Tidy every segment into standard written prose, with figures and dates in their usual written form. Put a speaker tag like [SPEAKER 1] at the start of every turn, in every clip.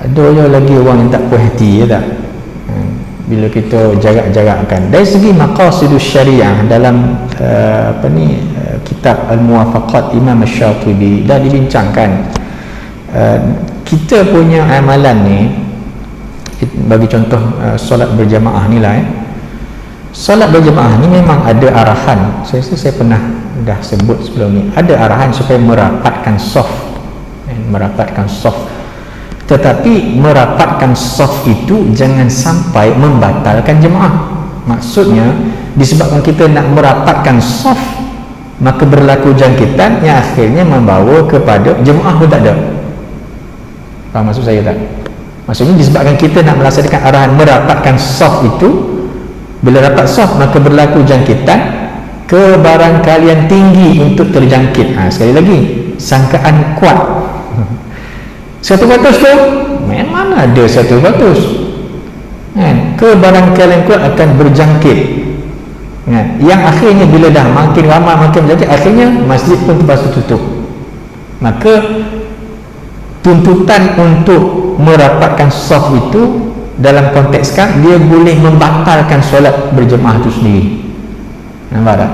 [SPEAKER 1] ada je lagi orang yang tak puas hati, ya tak? Bila kita jarak-jarakkan dari segi maqasidus syariah dalam kitab Al-Muwafaqat Imam Asy-Syatibi dah dibincangkan. Kita punya amalan ni, bagi contoh solat berjamaah ni lah, solat berjamaah ni memang ada arahan. Saya pernah dah sebut sebelum ni, ada arahan supaya merapatkan saf, merapatkan saf. Tetapi merapatkan saf itu jangan sampai membatalkan jemaah. Maksudnya disebabkan kita nak merapatkan saf, maka berlaku jangkitan yang akhirnya membawa kepada jemaah pun tak ada. Faham maksud saya tak? Maksudnya disebabkan kita nak melaksanakan arahan merapatkan saf itu, bila rapat saf maka berlaku jangkitan, kebarangkalian tinggi untuk terjangkit. Sekali lagi, sangkaan kuat 100% tu memang ada 100%, kebarangkalian kuat akan berjangkit, yang akhirnya bila dah makin ramai makin berjangkit, akhirnya masjid pun terpaksa tutup. Maka tuntutan untuk merapatkan saf itu dalam konteks kan, dia boleh membatalkan solat berjemaah itu sendiri. Nampak tak?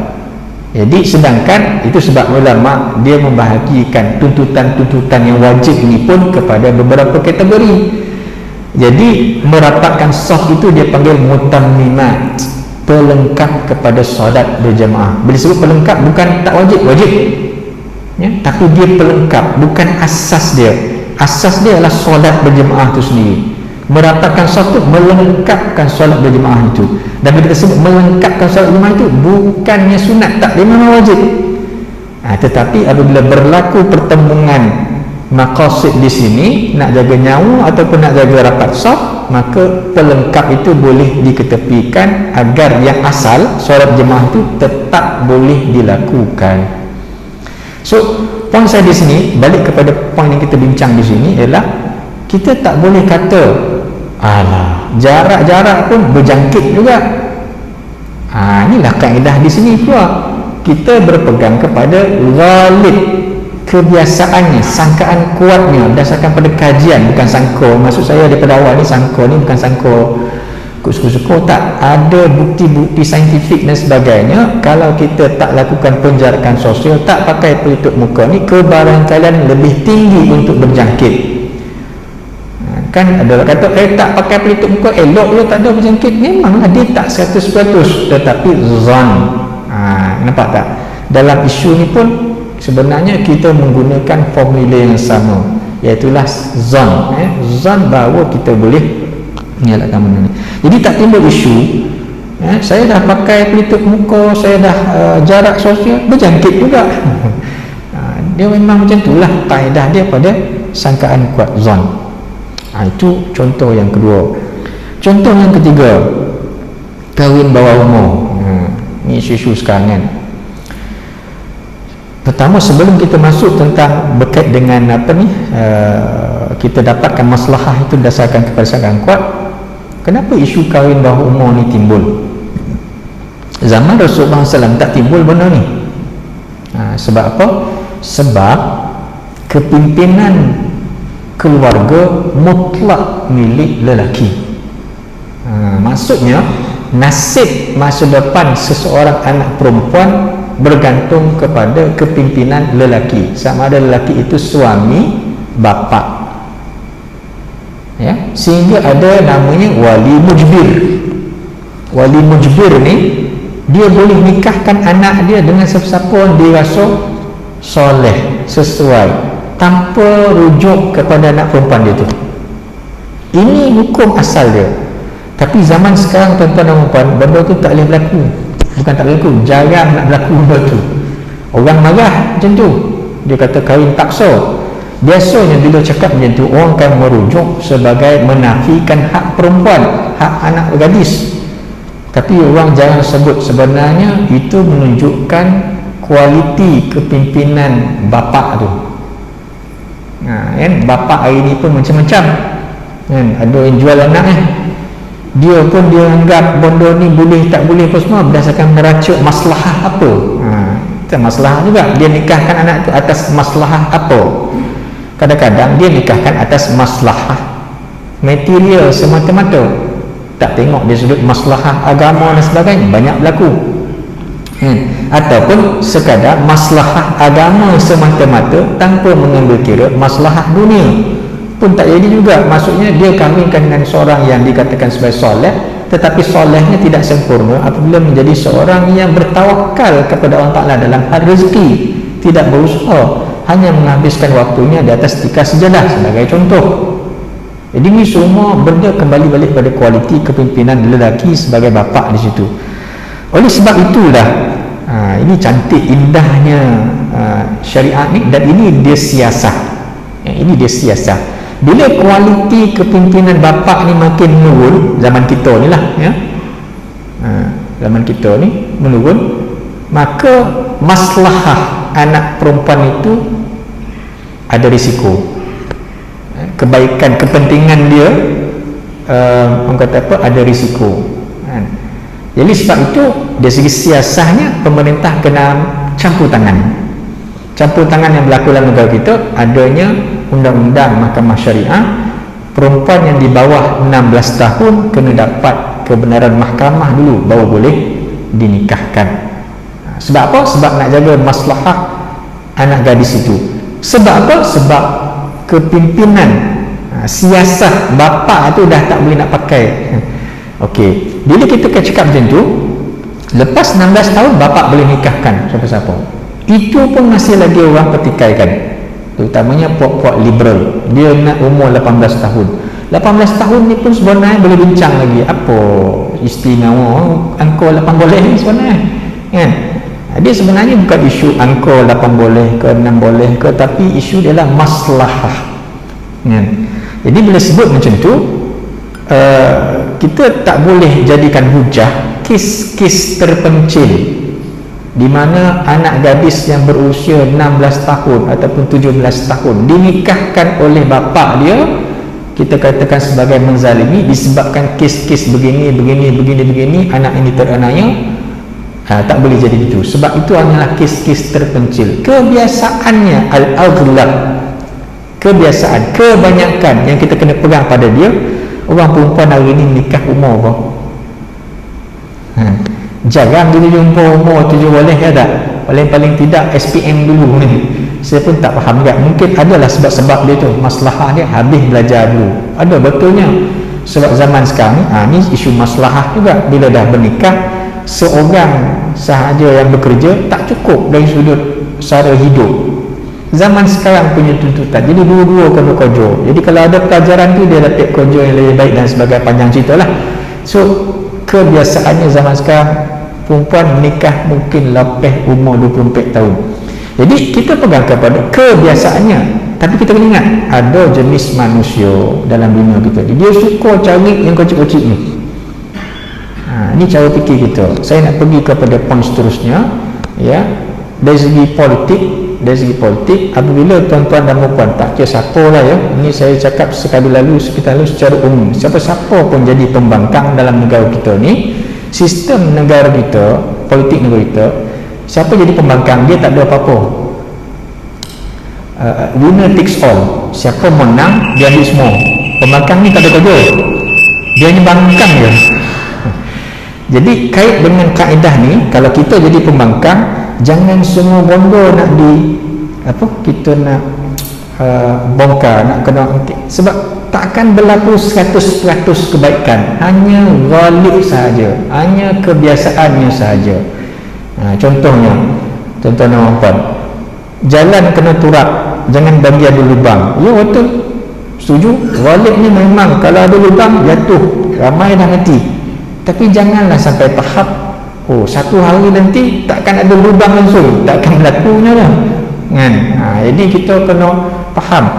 [SPEAKER 1] Jadi sedangkan itu sebab ulama dia membahagikan tuntutan-tuntutan yang wajib ini pun kepada beberapa kategori. Jadi merapatkan saf itu dia panggil mutammimat, pelengkap kepada solat berjemaah. Bila sebut pelengkap bukan tak wajib, wajib, ya, tapi dia pelengkap, bukan asas dia. Asas dia adalah solat berjemaah itu sendiri. Merapatkan saf itu melengkapkan solat berjemaah itu. Dan bila kita sebut melengkapkan solat berjemaah itu bukannya sunat, tak, dia memang wajib. Tetapi apabila berlaku pertemuan maqasid di sini, nak jaga nyawa ataupun nak jaga rapat saf, maka pelengkap itu boleh diketepikan agar yang asal solat jemaah itu tetap boleh dilakukan. So poin saya di sini, balik kepada poin yang kita bincang di sini, ialah kita tak boleh kata alah jarak-jarak pun berjangkit juga. Inilah kaedah di sini pula. Kita berpegang kepada ghalib, kebiasaannya, sangkaan kuatnya berdasarkan pada kajian, bukan sangka. Maksud saya daripada awal ni, sangka ni bukan sangka suka-suka, tak ada bukti-bukti saintifik dan sebagainya. Kalau kita tak lakukan penjarakan sosial, tak pakai pelitup muka ni, kebarangkalian lebih tinggi untuk berjangkit. Kan ada orang kata tak pakai pelitup muka elok je, tak ada berjangkit. Memanglah dia tak 100%, tetapi zon. Nampak tak? Dalam isu ni pun sebenarnya kita menggunakan formula yang sama, iaitulah zon. Zon bahawa kita boleh mengelakkan benda ni. Jadi tak timbul isu saya dah pakai pelitup muka, saya dah jarak sosial, berjangkit juga. Dia memang macam itulah kaedah dia pada sangkaan kuat zon. Itu contoh yang kedua. Contoh yang ketiga, kahwin bawah umur. Ni isu-isu sekarang kan. Pertama, sebelum kita masuk tentang berkait dengan kita dapatkan maslahah itu berdasarkan kepada sangkaan kuat, kenapa isu kahwin bawah umur ni timbul? Zaman Rasulullah SAW tak timbul benda ni. Sebab apa? Sebab kepimpinan keluarga mutlak milik lelaki. Maksudnya nasib masa depan seseorang anak perempuan bergantung kepada kepimpinan lelaki, sama ada lelaki itu suami, bapa, ya, sehingga ada namanya wali mujbir. Wali mujbir ni dia boleh nikahkan anak dia dengan siapa-siapa yang dia rasa soleh, sesuai, tanpa rujuk kepada anak perempuan dia tu. Ini hukum asal dia. Tapi zaman sekarang tuan-tuan dan puan, benda tu tak boleh berlaku. Bukan tak berlaku, jarang nak berlaku benda tu. Orang marah macam tu, dia kata kahwin paksa. Biasanya bila cakap macam tu, orang akan merujuk sebagai menafikan hak perempuan, hak anak gadis. Tapi orang jangan sebut, sebenarnya itu menunjukkan kualiti kepimpinan bapa tu. Kan bapa hari ni pun macam-macam kan. Ada yang jual anak dia pun dia anggap benda ni boleh tak boleh apa semua berdasarkan meracuk maslahah apa. Itu maslahah juga, dia nikahkan anak tu atas maslahah apa. Kadang-kadang dia nikahkan atas maslahah material semata-mata, tak tengok dari sudut maslahah agama dan sebagainya, banyak berlaku. Ataupun sekadar maslahah agama semata-mata tanpa mengambil kira maslahah dunia pun tak jadi juga. Maksudnya dia kahwinkan dengan seorang yang dikatakan sebagai soleh, tetapi solehnya tidak sempurna apabila menjadi seorang yang bertawakal kepada Allah Ta'ala dalam hal rezeki, tidak berusaha, hanya menghabiskan waktunya di atas tikar sejadah sebagai contoh. Jadi ini semua benda kembali balik pada kualiti kepimpinan lelaki sebagai bapa di situ. Oleh sebab itulah ini cantik indahnya syariat ni, dan ini dia siasah. Ini dia siasah. Bila kualiti kepimpinan bapa ni makin menurun, zaman kita ni lah ya, zaman kita ni menurun, maka maslahah anak perempuan itu ada risiko. Kebaikan, kepentingan dia orang kata apa, ada risiko. Jadi sebab itu dari segi siasahnya pemerintah kena campur tangan. Campur tangan yang berlaku dalam negara kita, adanya undang-undang mahkamah syariah, perempuan yang di bawah 16 tahun kena dapat kebenaran mahkamah dulu baru boleh dinikahkan. Sebab apa? Sebab nak jaga maslahah anak gadis itu. Sebab apa? Sebab kepimpinan siasah bapa tu dah tak boleh nak pakai. Okey, bila kita cakap macam tu, lepas 16 tahun bapa boleh nikahkan siapa-siapa, itu pun masih lagi orang pertikaikan, terutamanya puak-puak liberal. Dia nak umur 18 tahun. 18 tahun ni pun sebenarnya boleh bincang lagi apa istimewa angka 8 boleh ni sebenarnya kan. Dia sebenarnya bukan isu angka 8 boleh ke 6 boleh ke, tapi isu dia lah maslahah kan. Jadi bila sebut macam tu, kita tak boleh jadikan hujah kes-kes terpencil di mana anak gadis yang berusia 16 tahun ataupun 17 tahun dinikahkan oleh bapa dia, kita katakan sebagai menzalimi disebabkan kes-kes begini, anak ini teraniaya. Tak boleh jadi itu. Sebab itu hanyalah kes-kes terpencil. Kebiasaannya al-aghlab, kebiasaan, kebanyakan yang kita kena pegang pada dia, orang perempuan hari ini nikah umur apa? Jarang kita jumpa umur 7 boleh ya tak? Paling tidak SPM dulu ni. Saya pun tak faham juga. Mungkin adalah sebab-sebab dia tu, maslahah dia habis belajar dulu. Ada betulnya. Sebab zaman sekarang ni isu maslahah juga. Bila dah bernikah, seorang sahaja yang bekerja tak cukup dari sudut sara hidup. Zaman sekarang punya tuntutan, jadi dua-dua kena kerja. Jadi kalau ada pelajaran tu, dia dapat kerja yang lebih baik dan sebagai panjang cerita lah. So kebiasaannya zaman sekarang perempuan menikah mungkin lepas umur 24 tahun. Jadi kita pegang kepada kebiasaannya. Tapi kita kena ingat, ada jenis manusia dalam dunia kita, dia suka cari yang kecil-kecil ni. Ini cara fikir kita. Saya nak pergi kepada poin seterusnya ya. Dari segi politik, apabila tuan-tuan dan puan, tak kira siapa lah ya, ini saya cakap sekali lalu secara umum, siapa-siapa pun jadi pembangkang dalam negara kita ni, sistem negara kita, politik negara kita, siapa jadi pembangkang, dia tak ada apa-apa. Winner takes all. Siapa menang, dia ambil semua. Pembangkang ni tak ada kerja, dia hanya bangkang je. Jadi kait dengan kaedah ni, kalau kita jadi pembangkang, jangan semua benda nak kita nak bongkar, nak kena, sebab takkan berlaku 100% kebaikan, hanya ghalib sahaja, hanya kebiasaannya sahaja. Contohnya, tuan-tuan, jalan kena turap, jangan bagi ada lubang. Ya betul, setuju. Ghalibnya memang kalau ada lubang jatuh, ramai dah mati. Tapi janganlah sampai tahap satu hari nanti takkan ada lubang langsung, takkan berlakunya lah kan. Jadi kita kena faham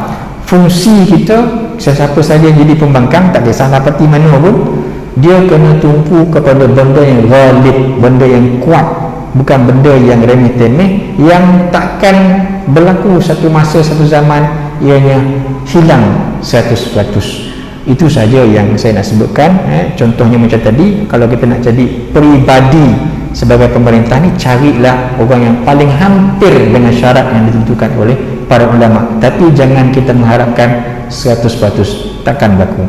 [SPEAKER 1] fungsi kita. Sesiapa saja yang jadi pembangkang, tak kisahlah parti mana pun, dia kena tumpu kepada benda yang ghalib, benda yang kuat, bukan benda yang remeh-temeh yang takkan berlaku satu masa, satu zaman ianya hilang 100%. Itu saja yang saya nak sebutkan. Contohnya macam tadi, kalau kita nak jadi peribadi sebagai pemerintah ni, carilah orang yang paling hampir dengan syarat yang ditentukan oleh para ulama, tapi jangan kita mengharapkan 100%. takkan berlaku.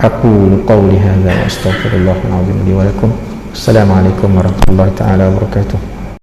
[SPEAKER 1] Aku qauli hadza wa astaghfirullahal azim li wa lakum. Assalamualaikum warahmatullahi taala wabarakatuh.